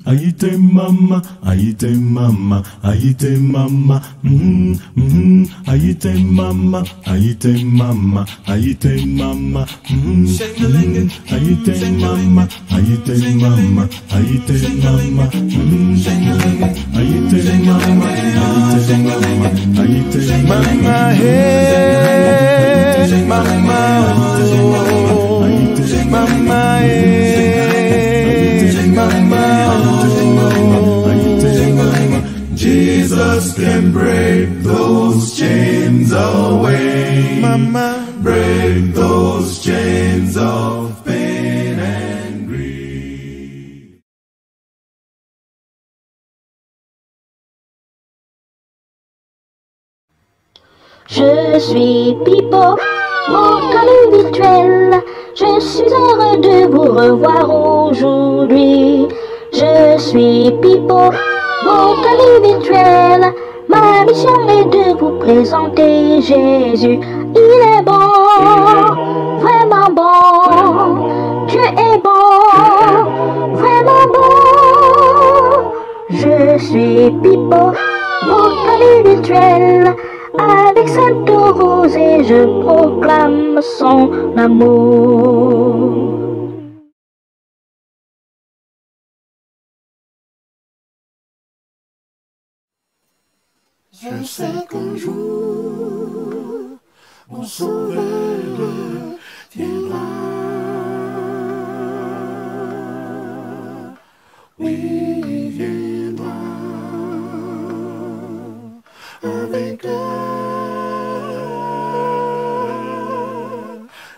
Aïté mama, aïté mama, aïté mama, aïté mama, aïté mama, aïté mama, aïté mama, aïté mama, aïté mama, aïté mama, aïté mama, hey, mama, mama, Jesus can break those chains away. Mama, break those chains of pain and grief. Je suis Pipo, votre ami virtuel. Je suis heureux de vous revoir aujourd'hui. Je suis Pipo, votre ami virtuel. Ma mission est de vous présenter Jésus. Il est bon, vraiment bon. Dieu est bon, vraiment bon. Je suis Pipo, votre ami virtuel. Avec Sainte Rose et je proclame son amour. Je sais qu'un jour, mon sauveur viendra. Oui, il viendra avec quand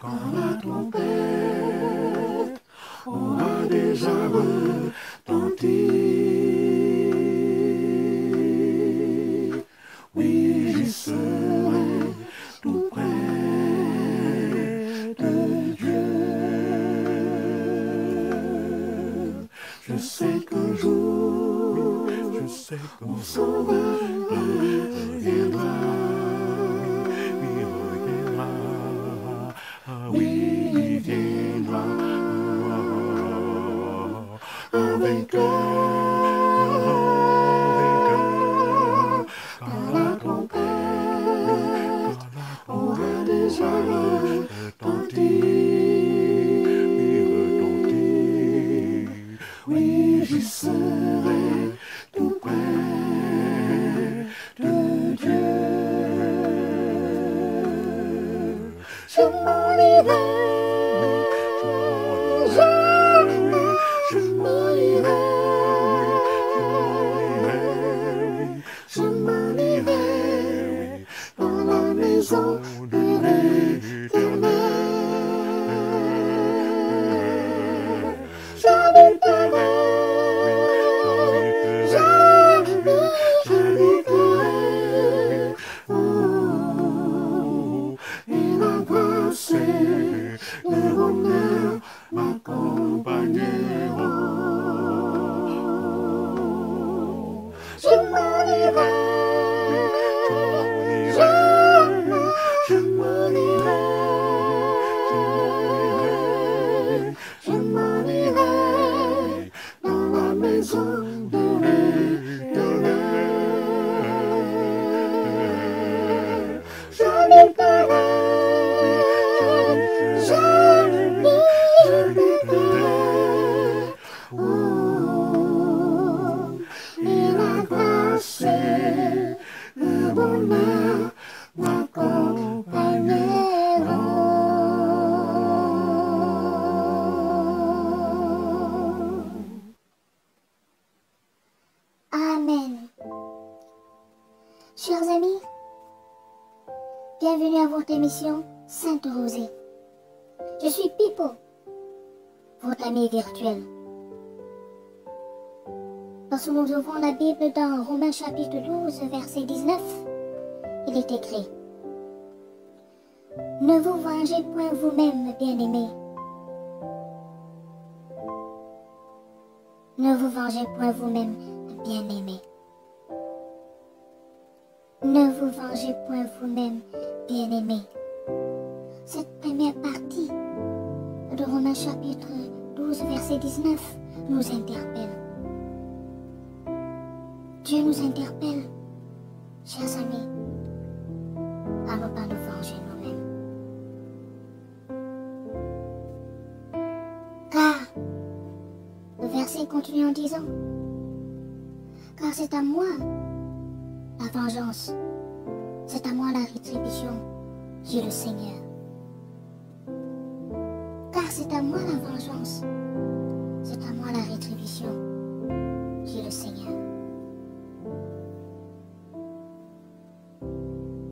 la trompette aura déjà retenti. Oui, j'y serai tout près de Dieu. Je sais qu'un jour, mon sauveur reviendra. Oui, il viendra avec quand la trompette aura déjà retenti. Oui, j'y serai tout près de Dieu. Je m'en irai, je m'en irai, je m'en irai dans la maison de l'Éternel. J'habiterai, oh, et la grâce et le bonheur m'accompagneront. Je m'en irai, je m'en irai, je m'en irai dans la maison de l'Éternel. J'habiterai, oh, et la grâce et le bonheur m'accompagneront. Amen. Chers amis, bienvenue à votre émission Sainte Rosée. Je suis Pipo, votre ami virtuel. Lorsque nous ouvrons la Bible dans Romains chapitre 12, verset 19, il est écrit: Ne vous vengez point vous-même, bien-aimés. Ne vous vengez point vous-même, bien-aimés. Ne vous vengez point vous-même, bien-aimés. Cette première partie de Romains chapitre 12, verset 19 nous interpelle. Dieu nous interpelle, chers amis, à ne pas nous venger nous-mêmes. Car, le verset continue en disant, car c'est à moi la vengeance, c'est à moi la rétribution, dit le Seigneur. Car c'est à moi la vengeance, c'est à moi la rétribution, dit le Seigneur.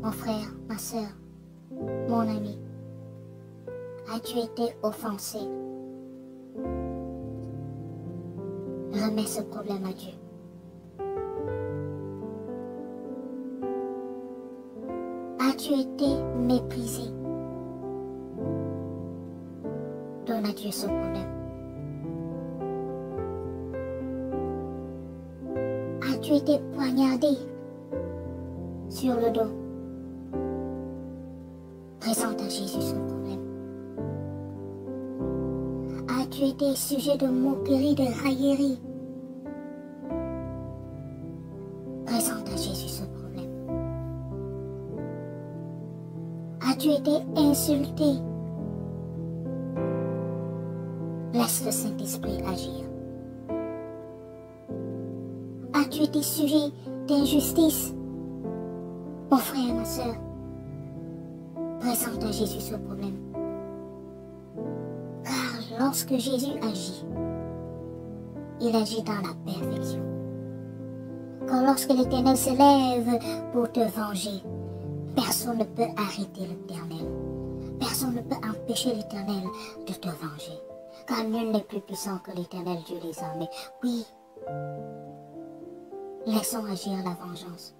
Mon frère, ma soeur, mon ami, as-tu été offensé? Remets ce problème à Dieu. As-tu été méprisé? Donne à Dieu ce problème. As-tu été poignardé sur le dos? Présente à Jésus ce problème. As-tu été sujet de moquerie, de raillerie? Présente à Jésus ce problème. As-tu été insulté? Laisse le Saint-Esprit agir. As-tu été sujet d'injustice? Mon frère, ma soeur, présente à Jésus ce problème. Car lorsque Jésus agit, il agit dans la perfection. Quand lorsque l'Éternel s'élève pour te venger, personne ne peut arrêter l'Éternel. Personne ne peut empêcher l'Éternel de te venger. Car nul n'est plus puissant que l'Éternel Dieu des armées. Oui, laissons agir la vengeance.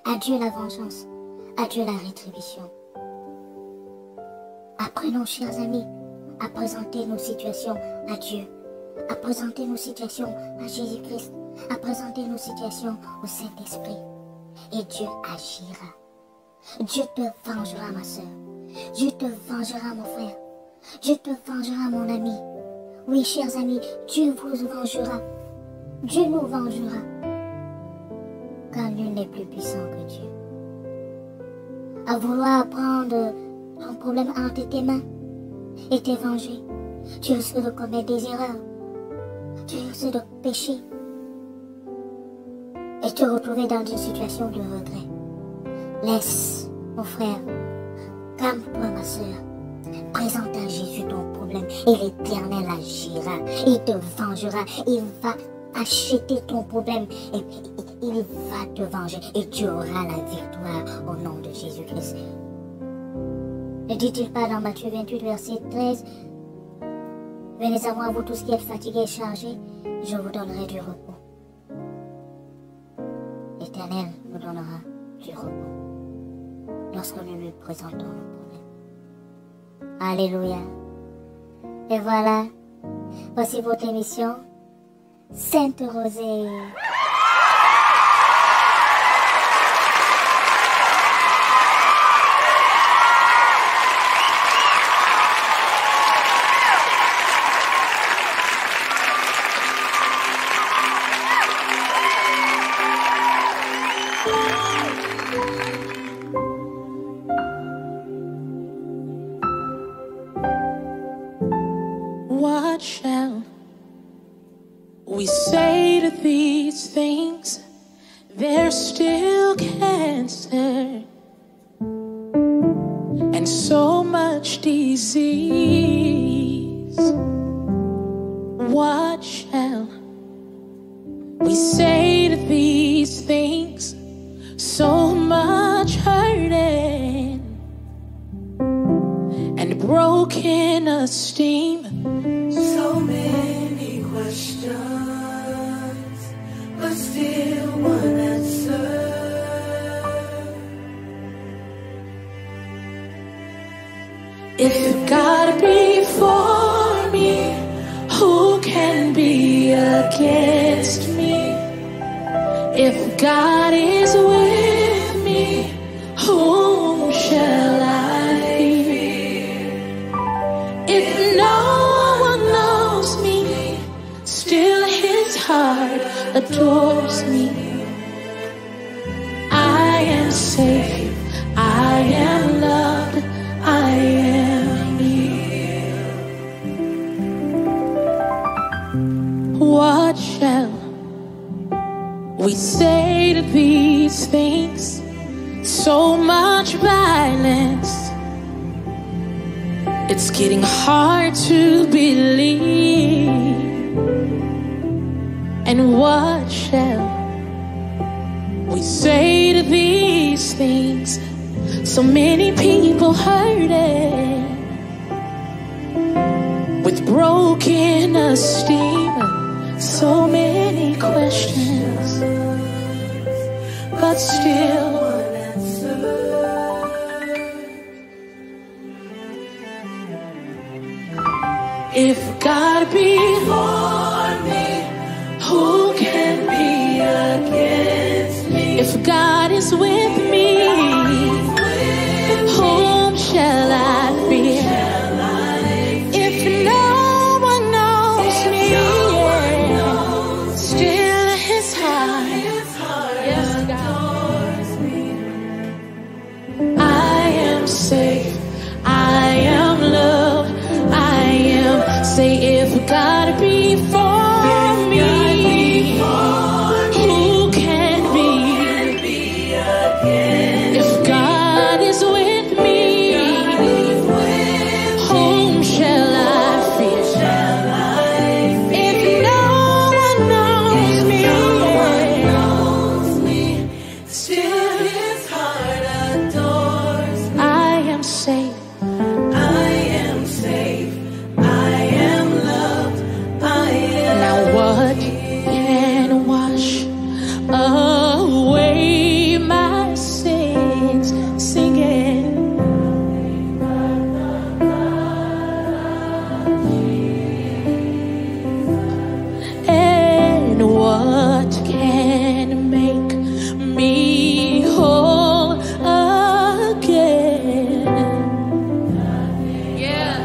À Dieu la vengeance, à Dieu la rétribution. Apprenons, chers amis, à présenter nos situations à Dieu, à présenter nos situations à Jésus-Christ, à présenter nos situations au Saint-Esprit. Et Dieu agira. Dieu te vengera, ma soeur. Dieu te vengera, mon frère. Dieu te vengera, mon ami. Oui, chers amis, Dieu vous vengera. Dieu nous vengera. Car nul n'est plus puissant que Dieu. À vouloir prendre ton problème entre tes mains et te venger, tu risques de commettre des erreurs. Tu risques de pécher et te retrouver dans une situation de regret. Laisse, mon frère, calme-toi, ma soeur. Présente à Jésus ton problème et l'Éternel agira. Il te vengera. Il va acheter ton problème et il va te venger et tu auras la victoire au nom de Jésus-Christ. Ne dit-il pas dans Matthieu 28, verset 13, « Venez à moi, vous tous qui êtes fatigués et chargés, je vous donnerai du repos. » L'Éternel nous donnera du repos lorsque nous lui présentons nos problèmes. Alléluia. Et voilà, voici votre émission, Sainte Rosée. What shall we say to these things? There's still cancer and so much disease. What shall we say to these things? So much hurting and broken esteem. So many questions, but still one answer. If God be for me, who can be against me? If God is with me, whom shall I fear? If no one knows me still his heart adores me. I am safe, I am loved, I am healed. What shall we say to these things? So much violence, it's getting hard to believe. And what shall we say to these things? So many people hurting with broken esteem. So many questions, but still one answer. If God be for me, who can be against me? If God is with me, whom shall I fear? If no one knows me, still his heart, yes, God. I am safe, I am loved, I am. Say, if God be for me, who can be against? If God is with me, whom shall I fear? If no one knows me, still his heart adores me. I am safe, I am safe, I am loved, I am. Now what can wash away my sins? Singing. And what can make me whole again? Yeah.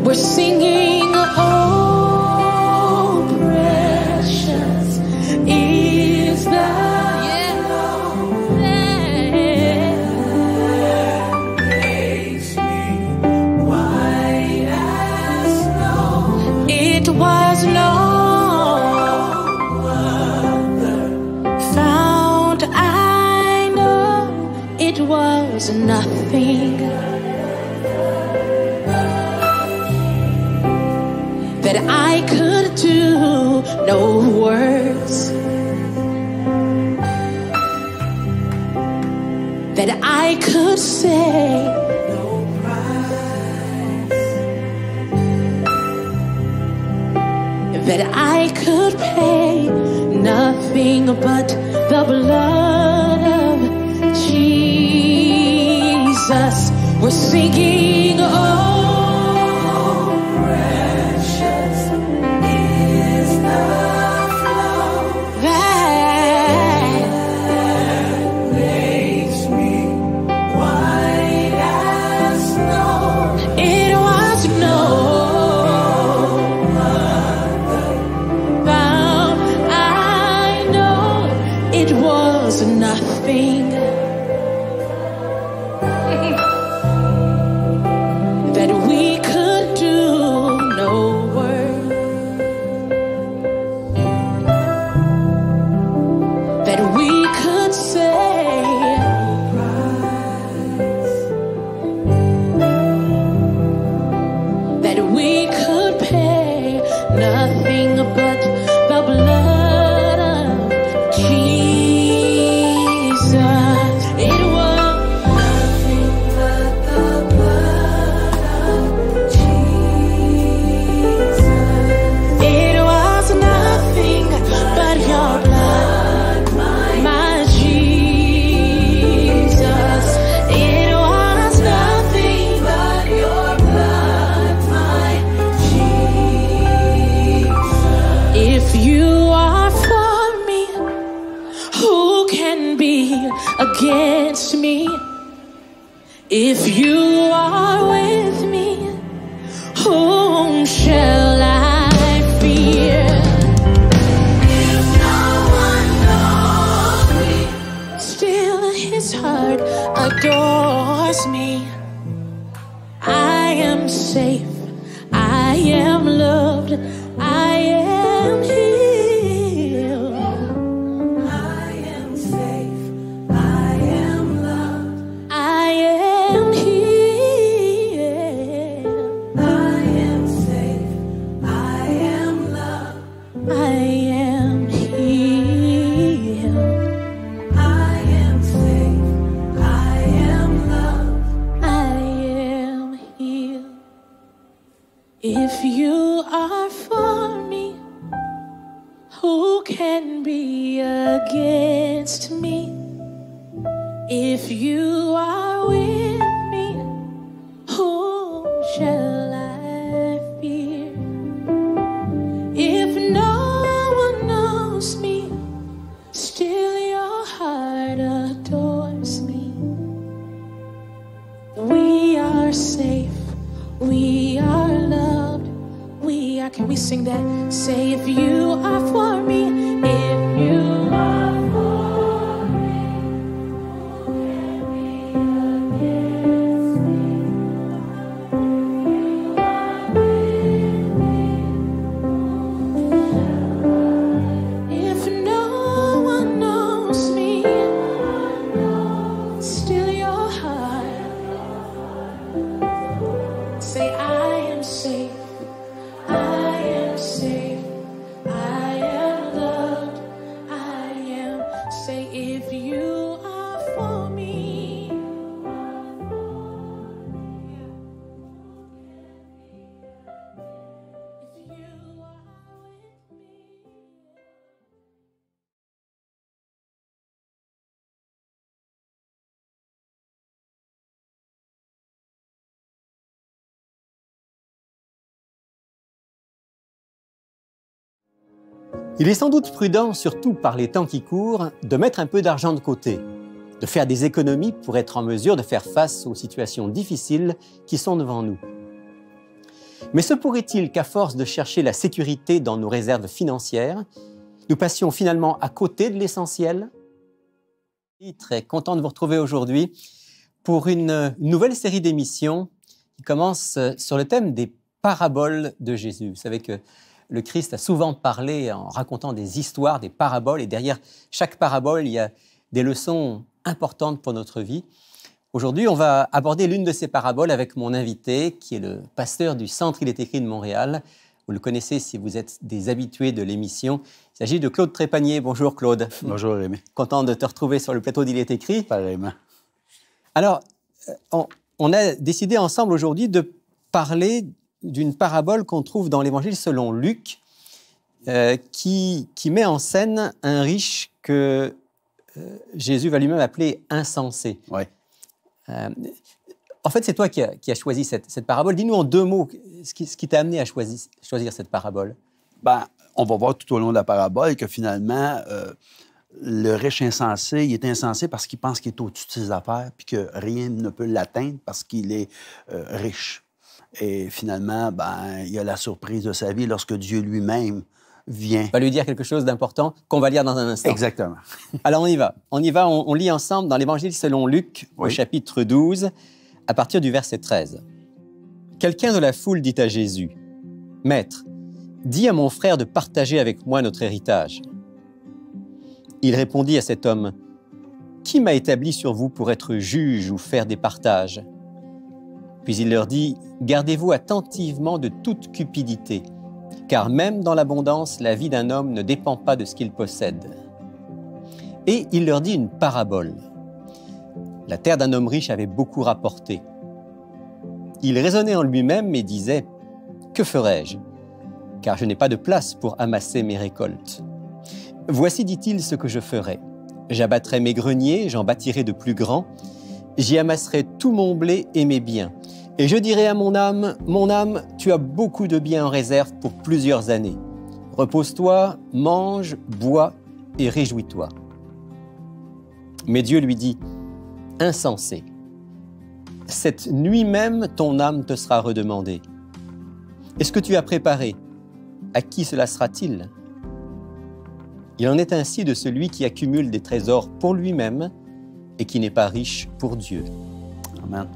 We're singing, oh, precious is the makes me white as snow. It was no other found, I know it was nothing that I could do, no words that I could say, no price that I could pay, nothing but the blood of Jesus. We're singing, oh, nothing that we could do, no word that we could say, that we could pay, nothing but the blood of Jesus. It was nothing but the blood of Jesus. It was nothing but your blood, my Jesus. It was nothing but your blood, my Jesus. If you are for me, who can be against me? If you are with me, adores me. I am safe, I am loved, I am healed. I am safe, I am loved, I am healed. I am safe, I am loved, I am healed. I am safe, I am loved, I am healed. If you are for me, who can be against me? If you are with me, whom shall I fear? If no one knows me, still your heart adores me. We are safe, we are loved, we are. Can we sing that? Say, if you are for me, if you are for me, who can be against me? You are with me, if no one knows me, still your heart. Say, I am safe, I am safe, I am loved, I am. Say, if you are for me. If you are with me. Il est sans doute prudent, surtout par les temps qui courent, de mettre un peu d'argent de côté, de faire des économies pour être en mesure de faire face aux situations difficiles qui sont devant nous. Mais se pourrait-il qu'à force de chercher la sécurité dans nos réserves financières, nous passions finalement à côté de l'essentiel? Je suis très content de vous retrouver aujourd'hui pour une nouvelle série d'émissions qui commence sur le thème des paraboles de Jésus. Vous savez que le Christ a souvent parlé en racontant des histoires, des paraboles, et derrière chaque parabole, il y a des leçons importantes pour notre vie. Aujourd'hui, on va aborder l'une de ces paraboles avec mon invité, qui est le pasteur du Centre Il est écrit de Montréal. Vous le connaissez si vous êtes des habitués de l'émission. Il s'agit de Claude Trépanier. Bonjour Claude. Bonjour Rémi. Content de te retrouver sur le plateau d'Il est écrit. Pareillement. Alors, on a décidé ensemble aujourd'hui de parler d'une parabole qu'on trouve dans l'Évangile selon Luc, qui met en scène un riche que Jésus va lui-même appeler insensé. Ouais. En fait, c'est toi qui as choisi cette parabole. Dis-nous en deux mots ce qui t'a amené à choisir cette parabole. Ben, on va voir tout au long de la parabole que finalement, le riche insensé, il est insensé parce qu'il pense qu'il est au-dessus de ses affaires puis que rien ne peut l'atteindre parce qu'il est riche. Et finalement, ben, il y a la surprise de sa vie lorsque Dieu lui-même vient. On va lui dire quelque chose d'important qu'on va lire dans un instant. Exactement. Alors, on y va. On lit ensemble dans l'Évangile selon Luc, au chapitre 12, à partir du verset 13. Quelqu'un de la foule dit à Jésus, « Maître, dis à mon frère de partager avec moi notre héritage. » Il répondit à cet homme, « Qui m'a établi sur vous pour être juge ou faire des partages ?» Puis il leur dit, « Gardez-vous attentivement de toute cupidité, car même dans l'abondance, la vie d'un homme ne dépend pas de ce qu'il possède. » Et il leur dit une parabole. La terre d'un homme riche avait beaucoup rapporté. Il raisonnait en lui-même et disait, « Que ferai-je? Car je n'ai pas de place pour amasser mes récoltes. Voici, dit-il, ce que je ferai. J'abattrai mes greniers, j'en bâtirai de plus grands, j'y amasserai tout mon blé et mes biens. Et je dirai à mon âme, tu as beaucoup de biens en réserve pour plusieurs années. Repose-toi, mange, bois et réjouis-toi. » Mais Dieu lui dit, « Insensé, cette nuit même ton âme te sera redemandée. Et ce que tu as préparé, à qui cela sera-t-il? Il en est ainsi de celui qui accumule des trésors pour lui-même et qui n'est pas riche pour Dieu. Amen.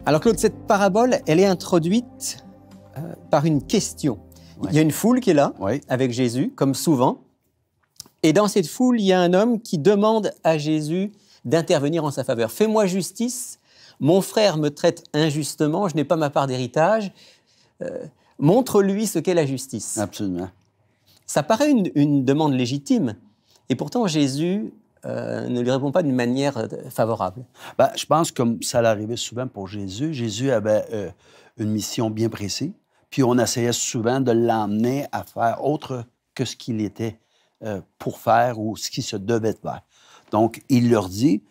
Alors Claude, cette parabole, elle est introduite par une question. Ouais. Il y a une foule qui est là, Oui. avec Jésus, comme souvent. Et dans cette foule, il y a un homme qui demande à Jésus d'intervenir en sa faveur. « Fais-moi justice, mon frère me traite injustement, je n'ai pas ma part d'héritage. Montre-lui ce qu'est la justice. » Absolument. Ça paraît une demande légitime. Et pourtant, Jésus ne lui répond pas d'une manière favorable. Ben, je pense que comme ça l'arrivait souvent pour Jésus, Jésus avait une mission bien précise, puis on essayait souvent de l'emmener à faire autre que ce qu'il était pour faire ou ce qu'il se devait de faire. Donc, il leur dit,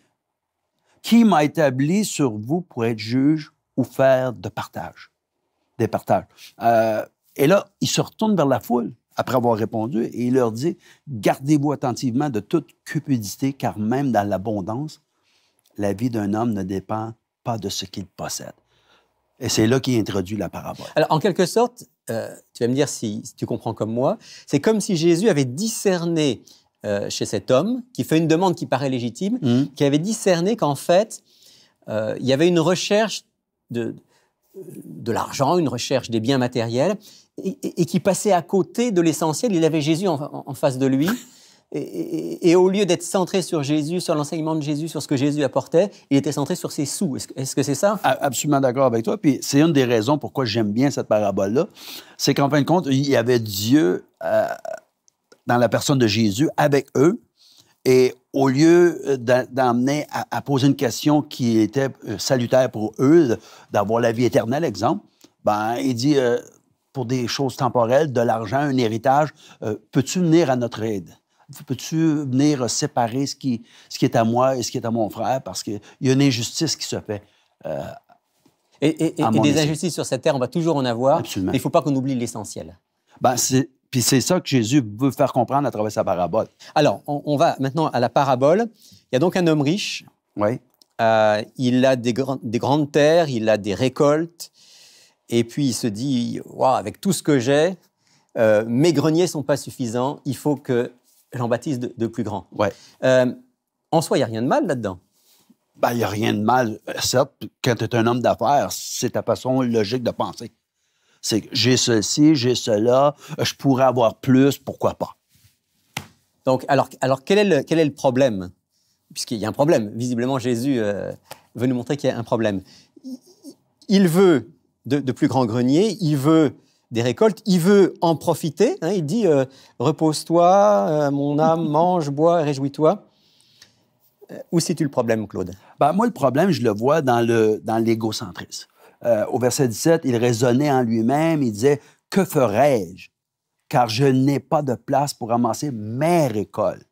« Qui m'a établi sur vous pour être juge ou faire de partage? » Des partages. Et là, il se retourne vers la foule après avoir répondu et il leur dit, « Gardez-vous attentivement de toute cupidité, car même dans l'abondance, la vie d'un homme ne dépend pas de ce qu'il possède. » Et c'est là qu'il introduit la parabole. Alors, en quelque sorte, tu vas me dire si tu comprends comme moi, c'est comme si Jésus avait discerné chez cet homme, qui fait une demande qui paraît légitime, qui avait discerné qu'en fait, il y avait une recherche de l'argent, une recherche des biens matériels, et qui passait à côté de l'essentiel. Il avait Jésus en face de lui, et au lieu d'être centré sur Jésus, sur l'enseignement de Jésus, sur ce que Jésus apportait, il était centré sur ses sous. Est-ce que c'est ça? Absolument d'accord avec toi. Puis c'est une des raisons pourquoi j'aime bien cette parabole-là. C'est qu'en fin de compte, il y avait Dieu dans la personne de Jésus avec eux. Et au lieu d'emmener à poser une question qui était salutaire pour eux, d'avoir la vie éternelle, exemple, ben, il dit, pour des choses temporelles, de l'argent, un héritage, peux-tu venir à notre aide? Peux-tu venir séparer ce qui est à moi et ce qui est à mon frère? Parce qu'il y a une injustice qui se fait. Et des injustices sur cette terre, on va toujours en avoir. Absolument. Mais il ne faut pas qu'on oublie l'essentiel. Ben, puis c'est ça que Jésus veut faire comprendre à travers sa parabole. Alors, on va maintenant à la parabole. Il y a donc un homme riche. Oui. Il a des grandes terres, il a des récoltes. Et puis, il se dit, wow, avec tout ce que j'ai, mes greniers ne sont pas suffisants. Il faut que j'en bâtisse de plus grands. Ouais. En soi, il n'y a rien de mal là-dedans. Ben, il n'y a rien de mal. Certes, quand tu es un homme d'affaires, c'est ta façon logique de penser. C'est que j'ai ceci, j'ai cela, je pourrais avoir plus, pourquoi pas? Donc, alors quel est le problème? Puisqu'il y a un problème. Visiblement, Jésus veut nous montrer qu'il y a un problème. Il veut de plus grands greniers, il veut des récoltes, il veut en profiter. Hein, il dit « Repose-toi, mon âme, mange, bois, réjouis-toi ». Où situe le problème, Claude? Ben, moi, le problème, je le vois dans l'égocentrisme. Au verset 17, il raisonnait en lui-même, il disait « Que ferais-je? Car je n'ai pas de place pour ramasser mes récoltes. »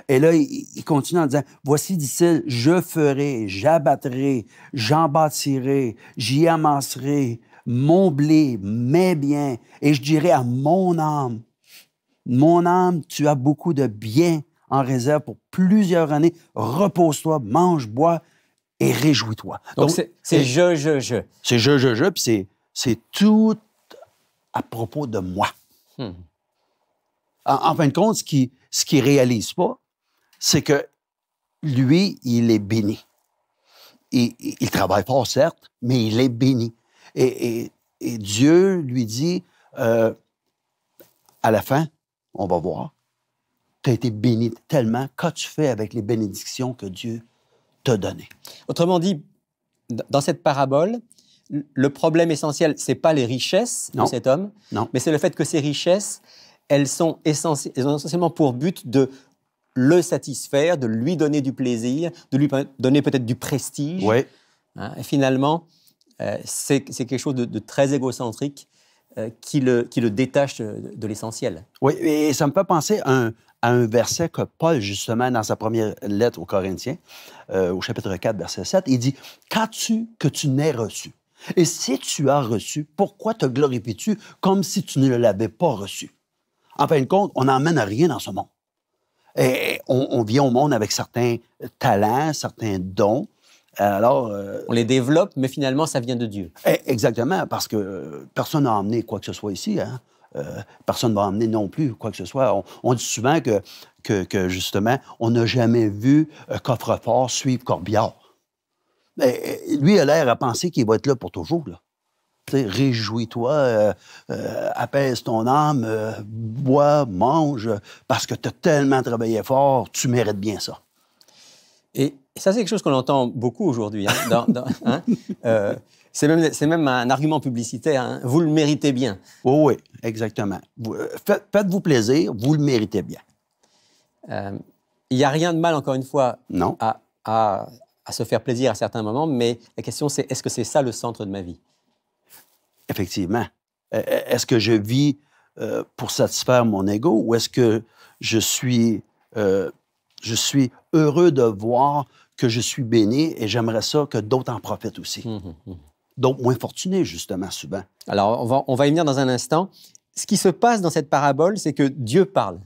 Et là, il continue en disant « Voici, dit-il, je ferai, j'abattrai, j'en bâtirai, j'y amasserai mon blé, mes biens, et je dirai à mon âme, tu as beaucoup de biens en réserve pour plusieurs années, repose-toi, mange, bois, et réjouis-toi. » Donc, c'est je. C'est je, puis c'est tout à propos de moi. En fin de compte, ce qu'il réalise pas, c'est que lui, il est béni. Il travaille fort, certes, mais il est béni. Et Dieu lui dit, à la fin, on va voir, tu as été béni tellement, qu'as-tu fait avec les bénédictions que Dieu t'a données? Autrement dit, dans cette parabole, le problème essentiel, ce n'est pas les richesses de cet homme, mais c'est le fait que ces richesses, elles ont essentiellement pour but de le satisfaire, de lui donner du plaisir, de lui donner peut-être du prestige. Oui. Hein, et finalement, c'est quelque chose de très égocentrique qui le détache de l'essentiel. Oui, et ça me fait penser à un verset que Paul, justement, dans sa première lettre aux Corinthiens, au chapitre 4, verset 7, il dit « Qu'as-tu que tu n'aies reçu? Et si tu as reçu, pourquoi te glorifies-tu comme si tu ne l'avais pas reçu? » En fin de compte, on n'emmène rien dans ce monde. Et on vient au monde avec certains talents, certains dons. Alors, on les développe, mais finalement, ça vient de Dieu. Exactement, parce que personne n'a emmené quoi que ce soit ici. Hein? personne ne va emmener non plus, quoi que ce soit. On dit souvent que justement, on n'a jamais vu Coffrefort suivre Corbière. Mais lui, il a l'air à penser qu'il va être là pour toujours, là. Réjouis-toi, apaise ton âme, bois, mange, parce que tu as tellement travaillé fort, tu mérites bien ça. Et ça, c'est quelque chose qu'on entend beaucoup aujourd'hui. C'est même un argument publicitaire. Hein. Vous le méritez bien. Oui, exactement. Faites-vous plaisir, vous le méritez bien. Il n'y a rien de mal, encore une fois, non. À se faire plaisir à certains moments, mais la question, c'est est-ce que c'est ça le centre de ma vie? Effectivement. Est-ce que je vis pour satisfaire mon ego ou est-ce que je suis heureux de voir que je suis béni et j'aimerais ça que d'autres en profitent aussi? D'autres moins fortunés, justement, souvent. Alors, on va y venir dans un instant. Ce qui se passe dans cette parabole, c'est que Dieu parle.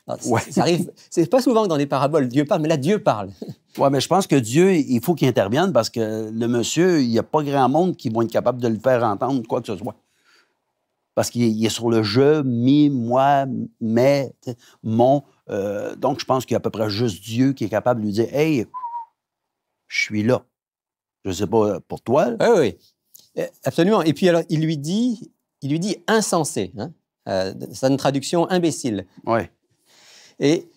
Alors, ça arrive, c'est pas souvent que dans les paraboles, Dieu parle, mais là, Dieu parle. Oui, mais je pense que Dieu, il faut qu'il intervienne parce que le monsieur, il n'y a pas grand monde qui va être capable de le faire entendre quoi que ce soit. Parce qu'il est sur le je, mi, moi, mais, mon. Donc, je pense qu'il y a à peu près juste Dieu qui est capable de lui dire « Hey, je suis là. » Je ne sais pas pour toi. Oui, absolument. Et puis, alors, il lui dit insensé. Hein? C'est une traduction imbécile. Oui. Et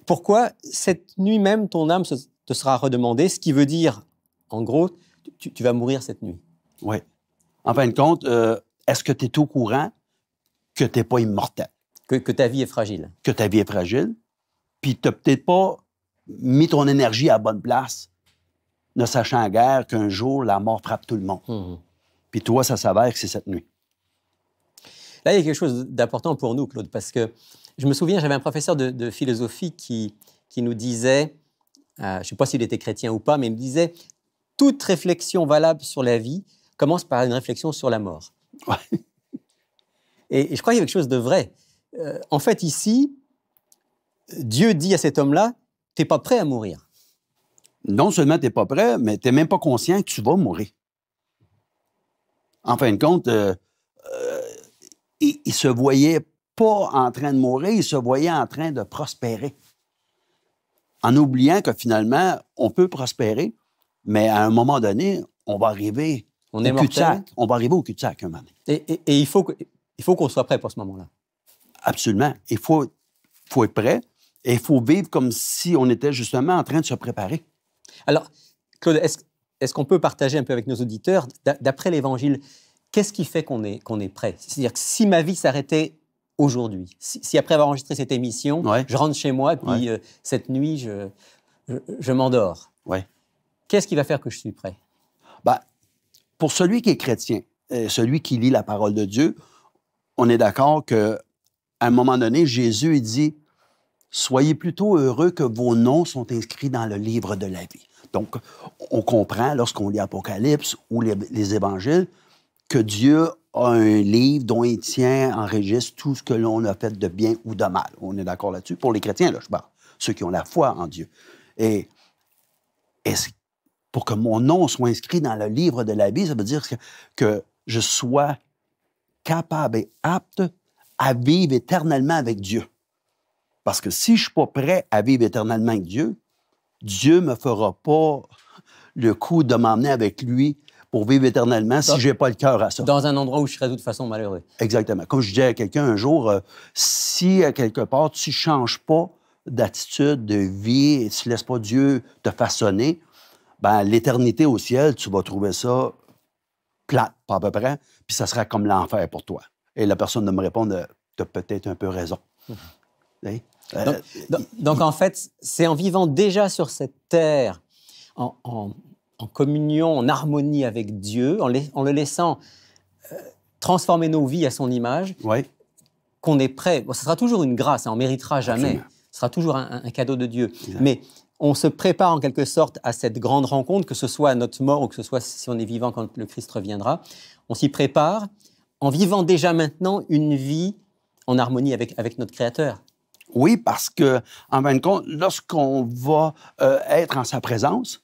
pourquoi cette nuit même, ton âme te sera redemandée, ce qui veut dire, en gros, tu vas mourir cette nuit. Oui. En fin de compte, est-ce que tu es au courant que tu n'es pas immortel? Que ta vie est fragile. Que ta vie est fragile. Puis tu n'as peut-être pas mis ton énergie à la bonne place, ne sachant guère qu'un jour, la mort frappe tout le monde. Puis toi, ça s'avère que c'est cette nuit. Là, il y a quelque chose d'important pour nous, Claude, parce que je me souviens, j'avais un professeur de philosophie qui nous disait, je ne sais pas s'il était chrétien ou pas, mais il me disait « Toute réflexion valable sur la vie commence par une réflexion sur la mort. » Et je crois qu'il y a quelque chose de vrai. En fait, ici, Dieu dit à cet homme-là « Tu n'es pas prêt à mourir. » Non seulement tu n'es pas prêt, mais tu n'es même pas conscient que tu vas mourir. En fin de compte, il se voyait pas en train de mourir, il se voyait en train de prospérer. En oubliant que finalement, on peut prospérer, mais à un moment donné, on va arriver au cul-de-sac. On va arriver au cul-de-sac un moment donné. Et il faut qu'on soit prêt pour ce moment-là. Absolument. Il faut être prêt et il faut vivre comme si on était justement en train de se préparer. Alors, Claude, est-ce qu'on peut partager un peu avec nos auditeurs, d'après l'Évangile, qu'est-ce qui fait qu'on est prêt? C'est-à-dire que si ma vie s'arrêtait aujourd'hui, si après avoir enregistré cette émission, je rentre chez moi, puis cette nuit, je m'endors, qu'est-ce qui va faire que je suis prêt? Ben, pour celui qui est chrétien, celui qui lit la parole de Dieu, on est d'accord qu'à un moment donné, Jésus il dit « Soyez plutôt heureux que vos noms sont inscrits dans le livre de la vie. » Donc, on comprend, lorsqu'on lit Apocalypse ou les Évangiles, que Dieu a un livre dont il tient en registre tout ce que l'on a fait de bien ou de mal. On est d'accord là-dessus? Pour les chrétiens, là, je parle. Ceux qui ont la foi en Dieu. Et pour que mon nom soit inscrit dans le livre de la vie, ça veut dire que je sois capable et apte à vivre éternellement avec Dieu. Parce que si je ne suis pas prêt à vivre éternellement avec Dieu, Dieu ne me fera pas le coup de m'emmener avec lui pour vivre éternellement si je n'ai pas le cœur à ça. Dans un endroit où je serais de toute façon malheureux. Exactement. Comme je disais à quelqu'un un jour, si à quelque part tu ne changes pas d'attitude, de vie, et tu ne laisses pas Dieu te façonner, ben, l'éternité au ciel, tu vas trouver ça plate, pas à peu près, puis ça sera comme l'enfer pour toi. Et la personne de me répondre, tu as peut-être un peu raison. Donc, en fait, c'est en vivant déjà sur cette terre, en communion, en harmonie avec Dieu, en le laissant transformer nos vies à son image, qu'on est prêt. Bon, ce sera toujours une grâce, hein, on ne méritera jamais. Absolument. Ce sera toujours un cadeau de Dieu. Exact. Mais on se prépare en quelque sorte à cette grande rencontre, que ce soit à notre mort ou que ce soit si on est vivant quand le Christ reviendra. On s'y prépare en vivant déjà maintenant une vie en harmonie avec notre Créateur. Oui, parce que, en fin de compte, lorsqu'on va être en sa présence,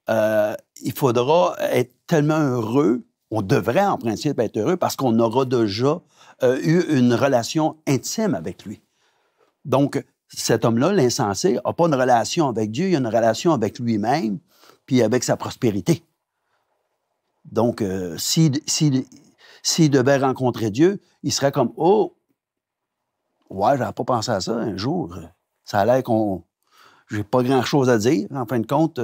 il faudra être tellement heureux On devrait, en principe, être heureux parce qu'on aura déjà eu une relation intime avec lui. Donc, cet homme-là, l'insensé, n'a pas une relation avec Dieu, il a une relation avec lui-même, puis avec sa prospérité. Donc, s'il devait rencontrer Dieu, il serait comme, oh, ouais, j'avais pas pensé à ça un jour. Ça a l'air qu'on... J'ai pas grand-chose à dire, en fin de compte,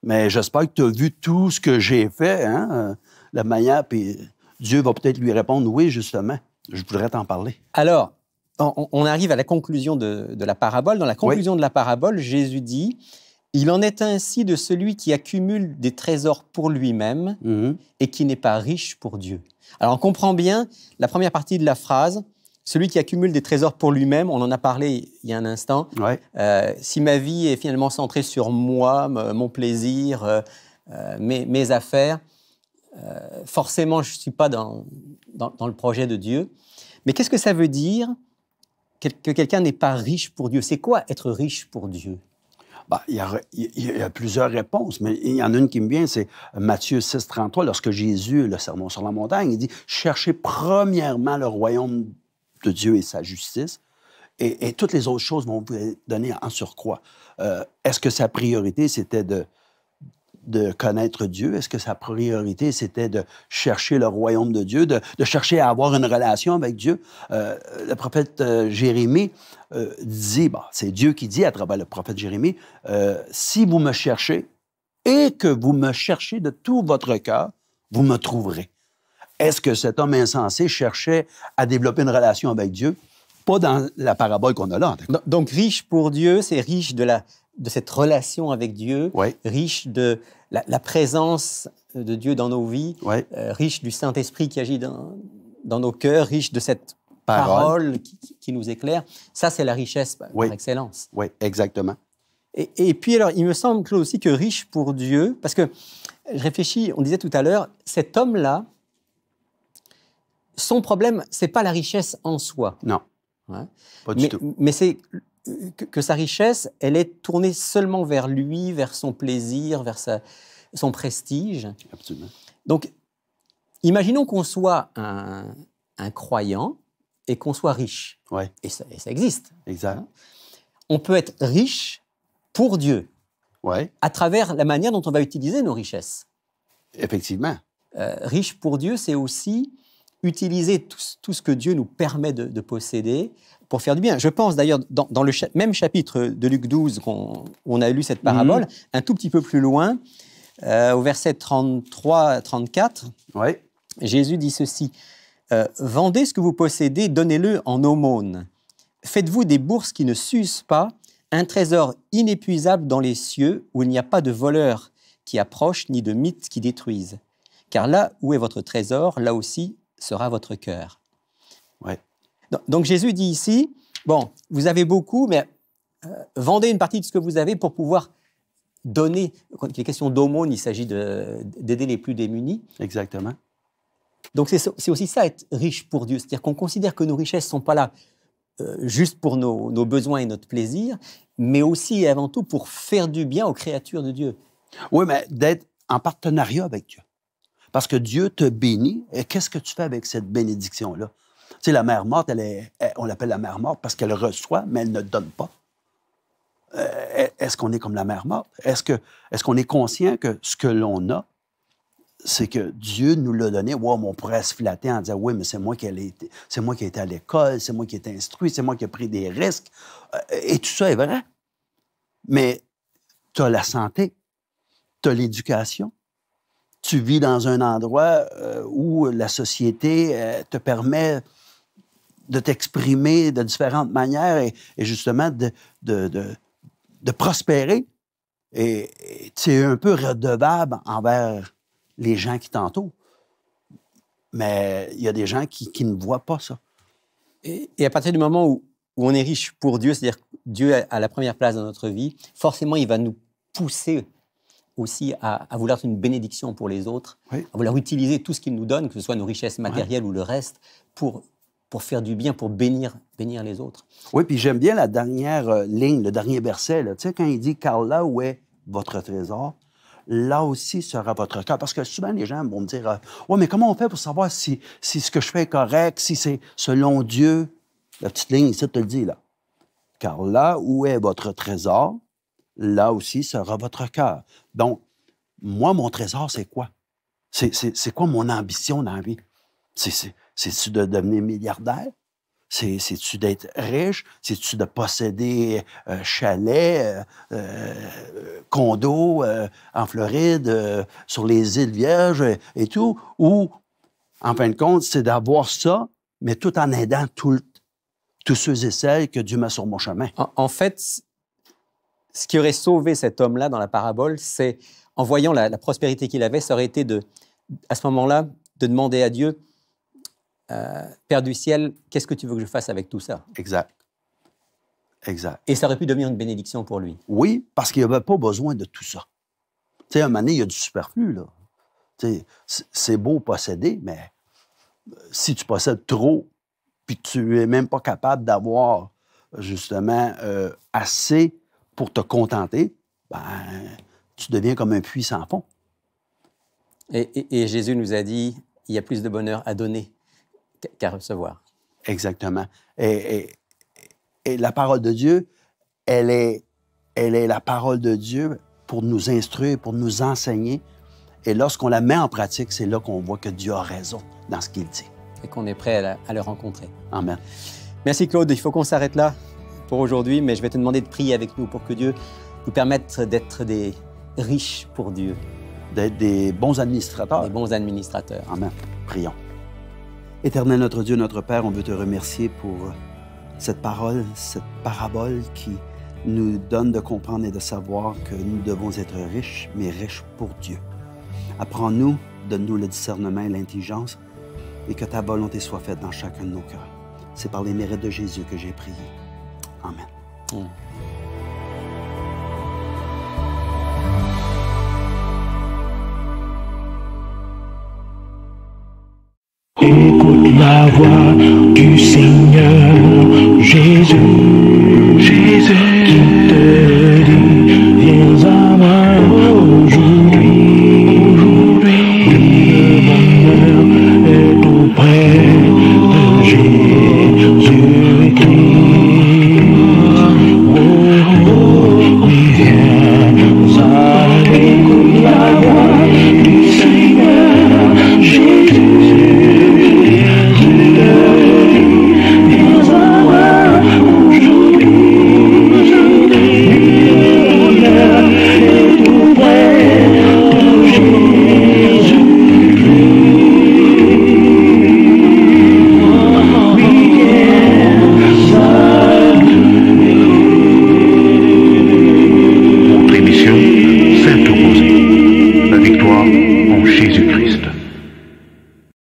mais j'espère que tu as vu tout ce que j'ai fait, hein, la manière, puis Dieu va peut-être lui répondre, oui, justement, je voudrais t'en parler. Alors, on arrive à la conclusion de la parabole. Dans la conclusion de la parabole, Jésus dit « Il en est ainsi de celui qui accumule des trésors pour lui-même et qui n'est pas riche pour Dieu. » Alors, on comprend bien la première partie de la phrase. Celui qui accumule des trésors pour lui-même, on en a parlé il y a un instant. Si ma vie est finalement centrée sur moi, mon plaisir, mes affaires, forcément, je ne suis pas dans le projet de Dieu. Mais qu'est-ce que ça veut dire que quelqu'un n'est pas riche pour Dieu? C'est quoi être riche pour Dieu? Ben, il y a plusieurs réponses, mais il y en a une qui me vient, c'est Matthieu 6,33, lorsque Jésus, le sermon sur la montagne, il dit « Cherchez premièrement le royaume de Dieu et sa justice, et toutes les autres choses vont vous donner en surcroît. » Est-ce que sa priorité, c'était de connaître Dieu? Est-ce que sa priorité, c'était de chercher le royaume de Dieu, de chercher à avoir une relation avec Dieu? Le prophète Jérémie dit, bon, c'est Dieu qui dit à travers le prophète Jérémie, si vous me cherchez et que vous me cherchez de tout votre cœur, vous me trouverez. Est-ce que cet homme insensé cherchait à développer une relation avec Dieu? Pas dans la parabole qu'on a là. Donc, riche pour Dieu, c'est riche de cette relation avec Dieu, riche de la présence de Dieu dans nos vies, riche du Saint-Esprit qui agit dans nos cœurs, riche de cette parole qui nous éclaire. Ça, c'est la richesse par excellence. Oui, exactement. Et puis, alors, il me semble, Claude, aussi que riche pour Dieu, parce que je réfléchis, on disait tout à l'heure, cet homme-là, son problème, c'est pas la richesse en soi. Non, pas du tout. Mais c'est que sa richesse, elle est tournée seulement vers lui, vers son plaisir, vers son prestige. Absolument. Donc, imaginons qu'on soit un croyant et qu'on soit riche. Et ça existe. Exact. On peut être riche pour Dieu à travers la manière dont on va utiliser nos richesses. Effectivement. Riche pour Dieu, c'est aussi utiliser tout ce que Dieu nous permet de posséder pour faire du bien. Je pense d'ailleurs, dans le même chapitre de Luc 12, où on a lu cette parabole, un tout petit peu plus loin, au verset 33-34, Jésus dit ceci, « Vendez ce que vous possédez, donnez-le en aumône. Faites-vous des bourses qui ne s'usent pas, un trésor inépuisable dans les cieux, où il n'y a pas de voleurs qui approchent, ni de mythes qui détruisent. Car là où est votre trésor, là aussi sera votre cœur. » Donc Jésus dit ici, bon, vous avez beaucoup, mais vendez une partie de ce que vous avez pour pouvoir donner. Quand il est question d'aumône, il s'agit d'aider les plus démunis. Exactement. Donc c'est aussi ça, être riche pour Dieu. C'est-à-dire qu'on considère que nos richesses ne sont pas là juste pour nos besoins et notre plaisir, mais aussi et avant tout pour faire du bien aux créatures de Dieu. Oui, mais d'être en partenariat avec Dieu. Parce que Dieu te bénit, et qu'est-ce que tu fais avec cette bénédiction-là? Tu sais, la mère morte, on l'appelle la mère morte parce qu'elle reçoit, mais elle ne donne pas. Est-ce qu'on est comme la mère morte? Est-ce qu'on est conscient que ce que l'on a, c'est que Dieu nous l'a donné? Wow, on pourrait se flatter en disant, oui, mais c'est moi qui ai été à l'école, c'est moi qui ai été instruit, c'est moi qui ai pris des risques. Et tout ça est vrai. Mais tu as la santé, tu as l'éducation, tu vis dans un endroit où la société te permet de t'exprimer de différentes manières et justement de prospérer. Et tu es un peu redevable envers les gens qui t'entourent. Mais il y a des gens qui ne voient pas ça. Et à partir du moment où on est riche pour Dieu, c'est-à-dire que Dieu a la première place dans notre vie, forcément, il va nous pousser aussi à vouloir être une bénédiction pour les autres, à vouloir utiliser tout ce qu'il nous donne, que ce soit nos richesses matérielles ou le reste, pour faire du bien, pour bénir les autres. Oui, puis j'aime bien la dernière ligne, le dernier verset. Là. Tu sais, quand il dit « Car là où est votre trésor, là aussi sera votre cœur. Parce que souvent, les gens vont me dire, ouais, mais comment on fait pour savoir si ce que je fais est correct, si c'est selon Dieu? La petite ligne ici te le dit, là. Car là où est votre trésor, là aussi sera votre cœur. Donc, moi, mon trésor, c'est quoi? C'est quoi mon ambition dans la vie? C'est-tu de devenir milliardaire? C'est-tu d'être riche? C'est-tu de posséder chalet, condo en Floride, sur les îles Vierges et tout? Ou, en fin de compte, c'est d'avoir ça, mais tout en aidant tous ceux et celles que Dieu met sur mon chemin. En fait, ce qui aurait sauvé cet homme-là dans la parabole, c'est, en voyant la prospérité qu'il avait, ça aurait été à ce moment-là, de demander à Dieu, Père du ciel, qu'est-ce que tu veux que je fasse avec tout ça? Exact. Exact. Et ça aurait pu devenir une bénédiction pour lui. Oui, parce qu'il n'avait pas besoin de tout ça. Tu sais, à un moment donné, il y a du superflu, là. Tu sais, c'est beau posséder, mais si tu possèdes trop, puis que tu n'es même pas capable d'avoir, justement, assez pour te contenter, ben, tu deviens comme un puits sans fond. Et Jésus nous a dit, il y a plus de bonheur à donner qu'à recevoir. Exactement. Et la parole de Dieu, elle est la parole de Dieu pour nous instruire, pour nous enseigner. Et lorsqu'on la met en pratique, c'est là qu'on voit que Dieu a raison dans ce qu'il dit. Et qu'on est prêt à le rencontrer. Amen. Merci Claude. Il faut qu'on s'arrête là pour aujourd'hui, mais je vais te demander de prier avec nous pour que Dieu nous permette d'être des riches pour Dieu. D'être des bons administrateurs. Des bons administrateurs. Amen. Prions. Éternel notre Dieu, notre Père, on veut te remercier pour cette parole, cette parabole qui nous donne de comprendre et de savoir que nous devons être riches, mais riches pour Dieu. Apprends-nous, donne-nous le discernement et l'intelligence et que ta volonté soit faite dans chacun de nos cœurs. C'est par les mérites de Jésus que j'ai prié. Amen. Écoute la voix du Seigneur Jésus.